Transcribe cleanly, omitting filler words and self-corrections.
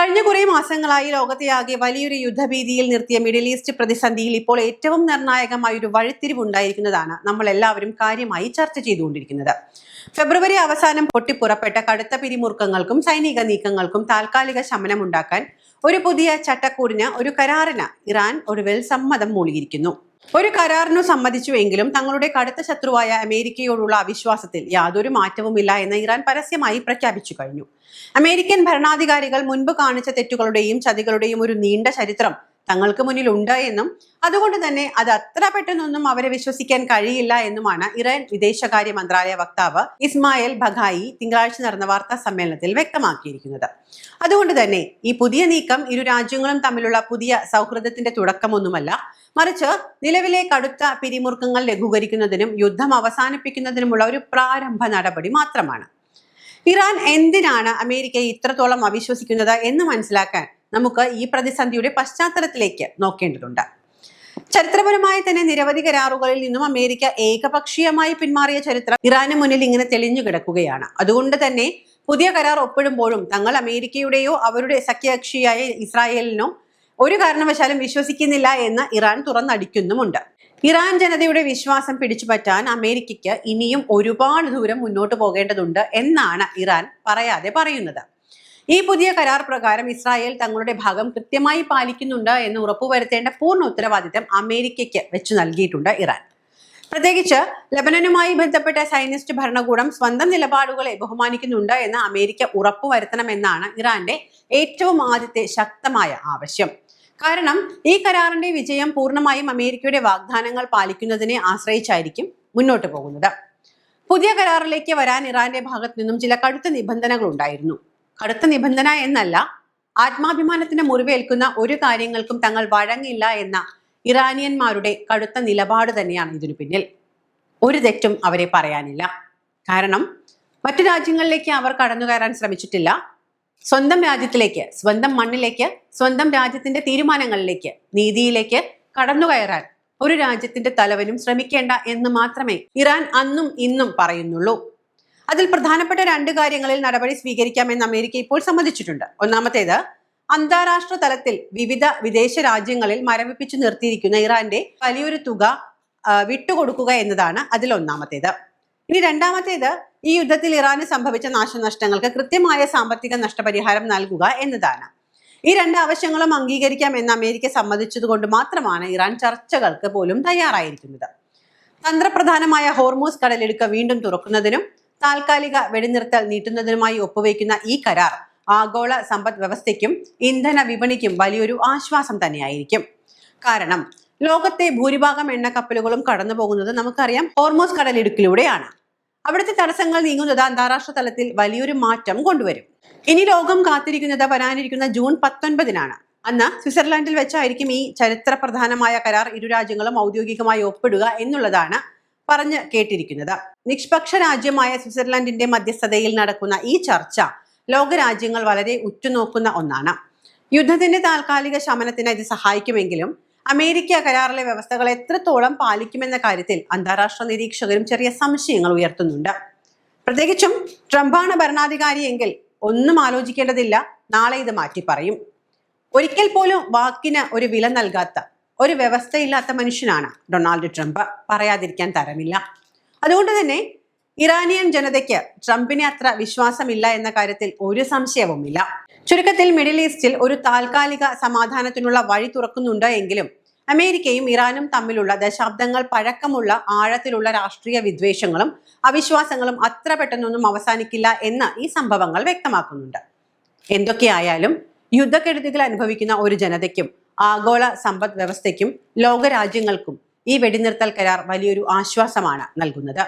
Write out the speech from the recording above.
കഴിഞ്ഞ കുറേ മാസങ്ങളായി ലോകത്തെയാകെ വലിയൊരു യുദ്ധഭീതിയിൽ നിർത്തിയ മിഡിൽ ഈസ്റ്റ് പ്രതിസന്ധിയിൽ ഇപ്പോൾ ഏറ്റവും നിർണായകമായ ഒരു വഴിത്തിരിവുണ്ടായിരിക്കുന്നതാണ് നമ്മൾ എല്ലാവരും കാര്യമായി ചർച്ച ചെയ്തുകൊണ്ടിരിക്കുന്നത്. ഫെബ്രുവരി അവസാനം പൊട്ടിപ്പുറപ്പെട്ട കടുത്ത പിരിമുറുക്കങ്ങൾക്കും സൈനിക നീക്കങ്ങൾക്കും താൽക്കാലിക ശമനമുണ്ടാക്കാൻ ഒരു പുതിയ ചട്ടക്കൂടിന്, ഒരു കരാറിന് ഇറാൻ ഒടുവിൽ സമ്മതം മൂളിയിരിക്കുന്നു. ഒരു കരാറിനു സമ്മതിച്ചുവെങ്കിലും തങ്ങളുടെ കടുത്ത ശത്രുവായ അമേരിക്കയോടുള്ള അവിശ്വാസത്തിൽ യാതൊരു മാറ്റവുമില്ല എന്ന് ഇറാൻ പരസ്യമായി പ്രഖ്യാപിച്ചു കഴിഞ്ഞു. അമേരിക്കൻ ഭരണാധികാരികൾ മുൻപ് കാണിച്ച തെറ്റുകളുടെയും ചതികളുടെയും ഒരു നീണ്ട ചരിത്രം തങ്ങൾക്ക് മുന്നിലുണ്ട് എന്നും അതുകൊണ്ട് തന്നെ അത് അത്ര പെട്ടെന്നൊന്നും അവരെ വിശ്വസിക്കാൻ കഴിയില്ല എന്നുമാണ് ഇറാൻ വിദേശകാര്യ മന്ത്രാലയ വക്താവ് ഇസ്മായിൽ ബഖായി തിങ്കളാഴ്ച നടന്ന വാർത്താ സമ്മേളനത്തിൽ വ്യക്തമാക്കിയിരിക്കുന്നത്. അതുകൊണ്ട് തന്നെ ഈ പുതിയ നീക്കം ഇരു രാജ്യങ്ങളും തമ്മിലുള്ള പുതിയ സൗഹൃദത്തിന്റെ തുടക്കമൊന്നുമല്ല, മറിച്ച് നിലവിലെ കടുത്ത പിരിമുറുക്കങ്ങൾ ലഘൂകരിക്കുന്നതിനും യുദ്ധം അവസാനിപ്പിക്കുന്നതിനുമുള്ള ഒരു പ്രാരംഭ നടപടി മാത്രമാണ്. ഇറാൻ എന്തിനാണ് അമേരിക്കയെ ഇത്രത്തോളം അവിശ്വസിക്കുന്നത് എന്ന് മനസ്സിലാക്കാൻ നമുക്ക് ഈ പ്രതിസന്ധിയുടെ പശ്ചാത്തലത്തിലേക്ക് നോക്കേണ്ടതുണ്ട്. ചരിത്രപരമായി തന്നെ നിരവധി കരാറുകളിൽ നിന്നും അമേരിക്ക ഏകപക്ഷീയമായി പിന്മാറിയ ചരിത്രം ഇറാന് മുന്നിൽ ഇങ്ങനെ തെളിഞ്ഞു കിടക്കുകയാണ്. അതുകൊണ്ട് തന്നെ പുതിയ കരാർ ഒപ്പിടുമ്പോഴും തങ്ങൾ അമേരിക്കയുടെയോ അവരുടെ സഖ്യകക്ഷിയായ ഇസ്രായേലിനോ ഒരു കാരണവശാലും വിശ്വസിക്കുന്നില്ല എന്ന് ഇറാൻ തുറന്നടിക്കുന്നുമുണ്ട്. ഇറാൻ ജനതയുടെ വിശ്വാസം പിടിച്ചുപറ്റാൻ അമേരിക്കയ്ക്ക് ഇനിയും ഒരുപാട് ദൂരം മുന്നോട്ട് പോകേണ്ടതുണ്ട് എന്നാണ് ഇറാൻ പറയാതെ പറയുന്നത്. ഈ പുതിയ കരാർ പ്രകാരം ഇസ്രായേൽ തങ്ങളുടെ ഭാഗം കൃത്യമായി പാലിക്കുന്നുണ്ട് എന്ന് ഉറപ്പുവരുത്തേണ്ട പൂർണ്ണ ഉത്തരവാദിത്തം അമേരിക്കയ്ക്ക് വെച്ചു നൽകിയിട്ടുണ്ട് ഇറാൻ. പ്രത്യേകിച്ച് ലെബനനുമായി ബന്ധപ്പെട്ട സൈനിസ്റ്റ് ഭരണകൂടം സ്വന്തം നിലപാടുകളെ ബഹുമാനിക്കുന്നുണ്ട് എന്ന് അമേരിക്ക ഉറപ്പുവരുത്തണമെന്നാണ് ഇറാന്റെ ഏറ്റവും ആദ്യത്തെ ശക്തമായ ആവശ്യം. കാരണം ഈ കരാറിന്റെ വിജയം പൂർണ്ണമായും അമേരിക്കയുടെ വാഗ്ദാനങ്ങൾ പാലിക്കുന്നതിനെ ആശ്രയിച്ചായിരിക്കും മുന്നോട്ട് പോകുന്നത്. പുതിയ കരാറിലേക്ക് വരാൻ ഇറാന്റെ ഭാഗത്തു നിന്നും ചില കടുത്ത നിബന്ധനകൾ ഉണ്ടായിരുന്നു. കടുത്ത നിബന്ധന എന്നല്ല, ആത്മാഭിമാനത്തിന് മുറിവേൽക്കുന്ന ഒരു കാര്യങ്ങൾക്കും തങ്ങൾ വഴങ്ങില്ല എന്ന ഇറാനിയന്മാരുടെ കടുത്ത നിലപാട് തന്നെയാണ് ഇതിനു പിന്നിൽ. ഒരു തെറ്റും അവരെ പറയാനില്ല. കാരണം മറ്റു രാജ്യങ്ങളിലേക്ക് അവർ കടന്നു കയറാൻ ശ്രമിച്ചിട്ടില്ല. സ്വന്തം രാജ്യത്തിലേക്ക്, സ്വന്തം മണ്ണിലേക്ക്, സ്വന്തം രാജ്യത്തിന്റെ തീരുമാനങ്ങളിലേക്ക്, നീതിയിലേക്ക് കടന്നു കയറാൻ ഒരു രാജ്യത്തിന്റെ തലവനും ശ്രമിക്കേണ്ട എന്ന് മാത്രമേ ഇറാൻ അന്നും ഇന്നും പറയുന്നുള്ളൂ. അതിൽ പ്രധാനപ്പെട്ട രണ്ട് കാര്യങ്ങളിൽ നടപടി സ്വീകരിക്കാമെന്ന് അമേരിക്ക ഇപ്പോൾ സമ്മതിച്ചിട്ടുണ്ട്. ഒന്നാമത്തേത്, അന്താരാഷ്ട്ര തലത്തിൽ വിവിധ വിദേശ രാജ്യങ്ങളിൽ മരവിപ്പിച്ചു നിർത്തിയിരിക്കുന്ന ഇറാന്റെ വലിയൊരു തുക വിട്ടുകൊടുക്കുക എന്നതാണ് അതിൽ ഒന്നാമത്തേത്. ഇനി രണ്ടാമത്തേത്, ഈ യുദ്ധത്തിൽ ഇറാന് സംഭവിച്ച നാശനഷ്ടങ്ങൾക്ക് കൃത്യമായ സാമ്പത്തിക നഷ്ടപരിഹാരം നൽകുക എന്നതാണ്. ഈ രണ്ട് ആവശ്യങ്ങളും അംഗീകരിക്കാം എന്ന് അമേരിക്ക സമ്മതിച്ചത് കൊണ്ട് മാത്രമാണ് ഇറാൻ ചർച്ചകൾക്ക് പോലും തയ്യാറായിരിക്കുന്നത്. തന്ത്രപ്രധാനമായ ഹോർമൂസ് കടലിടുക്ക് വീണ്ടും തുറക്കുന്നതിനും താൽക്കാലിക വെടിനിർത്തൽ നീട്ടുന്നതിനുമായി ഒപ്പുവയ്ക്കുന്ന ഈ കരാർ ആഗോള സമ്പദ് വ്യവസ്ഥയ്ക്കും ഇന്ധന വിപണിക്കും വലിയൊരു ആശ്വാസം തന്നെയായിരിക്കും. കാരണം ലോകത്തെ ഭൂരിഭാഗം എണ്ണക്കപ്പലുകളും കടന്നു പോകുന്നത് നമുക്കറിയാം ഹോർമൂസ് കടലിടുക്കിലൂടെയാണ്. അവിടുത്തെ തടസ്സങ്ങൾ നീങ്ങുന്നത് അന്താരാഷ്ട്ര തലത്തിൽ വലിയൊരു മാറ്റം കൊണ്ടുവരും. ഇനി ലോകം കാത്തിരിക്കുന്നത് വരാനിരിക്കുന്ന ജൂൺ 19-നാണ്. അന്ന് സ്വിറ്റ്സർലാൻഡിൽ വെച്ചായിരിക്കും ഈ ചരിത്ര പ്രധാനമായ കരാർ ഇരു രാജ്യങ്ങളും ഔദ്യോഗികമായി ഒപ്പിടുക എന്നുള്ളതാണ് പറഞ്ഞ് കേട്ടിരിക്കുന്നത്. നിഷ്പക്ഷ രാജ്യമായ സ്വിറ്റ്സർലാൻഡിന്റെ മധ്യസ്ഥതയിൽ നടക്കുന്ന ഈ ചർച്ച ലോകരാജ്യങ്ങൾ വളരെ ഉറ്റുനോക്കുന്ന ഒന്നാണ്. യുദ്ധത്തിന്റെ താൽക്കാലിക ശമനത്തിന് ഇത് സഹായിക്കുമെങ്കിലും അമേരിക്ക കരാറിലെ വ്യവസ്ഥകൾ എത്രത്തോളം പാലിക്കുമെന്ന കാര്യത്തിൽ അന്താരാഷ്ട്ര നിരീക്ഷകരും ചെറിയ സംശയങ്ങൾ ഉയർത്തുന്നുണ്ട്. പ്രത്യേകിച്ചും ട്രംപാണ് ഭരണാധികാരിയെങ്കിൽ ഒന്നും ആലോചിക്കേണ്ടതില്ല, നാളെ ഇത് മാറ്റി പറയും. ഒരിക്കൽ പോലും വാക്കിന് ഒരു വില നൽകാത്ത, ഒരു വ്യവസ്ഥയില്ലാത്ത മനുഷ്യനാണ് ഡൊണാൾഡ് ട്രംപ്, പറയാതിരിക്കാൻ തരമില്ല. അതുകൊണ്ട് തന്നെ ഇറാനിയൻ ജനതയ്ക്ക് ട്രംപിനെ അത്ര വിശ്വാസമില്ല എന്ന കാര്യത്തിൽ ഒരു സംശയവുമില്ല. ചുരുക്കത്തിൽ മിഡിൽ ഈസ്റ്റിൽ ഒരു താൽക്കാലിക സമാധാനത്തിനുള്ള വഴി തുറക്കുന്നുണ്ട് എങ്കിലും അമേരിക്കയും ഇറാനും തമ്മിലുള്ള ദശാബ്ദങ്ങൾ പഴക്കമുള്ള ആഴത്തിലുള്ള രാഷ്ട്രീയ വിദ്വേഷങ്ങളും അവിശ്വാസങ്ങളും അത്ര പെട്ടെന്നൊന്നും അവസാനിക്കില്ല എന്ന് ഈ സംഭവങ്ങൾ വ്യക്തമാക്കുന്നുണ്ട്. എന്തൊക്കെയായാലും യുദ്ധക്കെടുതികൾ അനുഭവിക്കുന്ന ഒരു ജനതയ്ക്കും ആഗോള സമ്പദ് വ്യവസ്ഥയ്ക്കും ലോകരാജ്യങ്ങൾക്കും ഈ വെടിനിർത്തൽ കരാർ വലിയൊരു ആശ്വാസമാണ് നൽകുന്നത്.